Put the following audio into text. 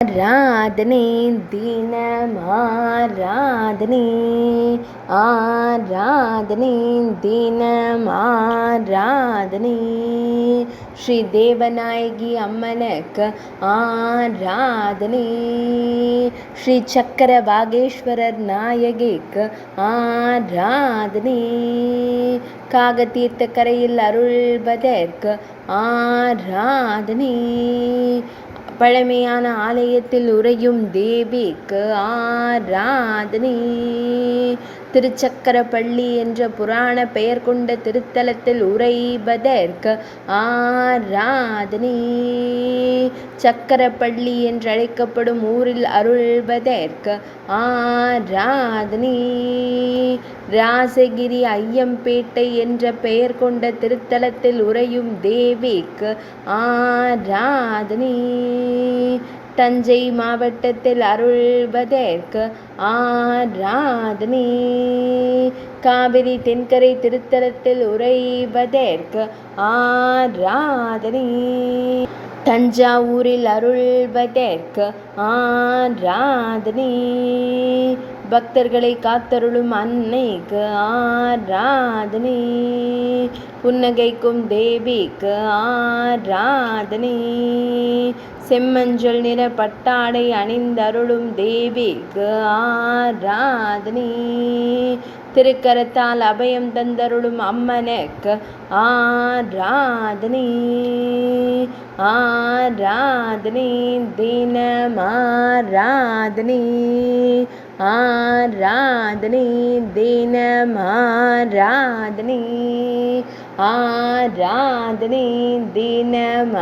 ஆராதனை தினமாராதனை ஆராதனை தினமாராதனை ஸ்ரீ தேவநாயகி அம்மனுக்கு ஆராதனை ஸ்ரீ சக்கர வாகேஸ்வரர் நாயகிக்கு ஆராதனை காகதீர்த்த கரையில் அருள்வதற்கு ஆராதனை பழமையான ஆலயத்தில் உறையும் தேவிக்கு ஆராதனை திருச்சக்கரப்பள்ளி என்ற புராண பெயர் கொண்ட திருத்தலத்தில் உறைவதற்கு ஆராதனை சக்கரப்பள்ளி என்றழைக்கப்படும் ஊரில் அருள்வதற்கு ஆராதனை ராசகிரி ஐயம்பேட்டை என்ற பெயர் கொண்ட திருத்தலத்தில் உறையும் தேவிக்கு ஆராதனை தஞ்சை மாவட்டத்தில் அருள்வதற்கு ஆராதனை காவிரி தென்கரை திருத்தலத்தில் உறைவதற்கு ஆராதனை தஞ்சாவூரில் அருள்வதற்கு ஆராதனை பக்தர்களை காத்தருளும் அன்னைக்கு ஆராதனை புன்னகைக்கும் தேவிக்கு ஆராதனை செம்மஞ்சள் நிற பட்டாடை அணிந்தருளும் தேவிக்கு ஆராதனை திருக்கரத்தால் அபயம் தந்தருளும் அம்மனுக்கு ஆராதனை ஆராதனை தினமாராதனை ஆராதனை தினமாராதனை ஆராதனை தினமாராதனை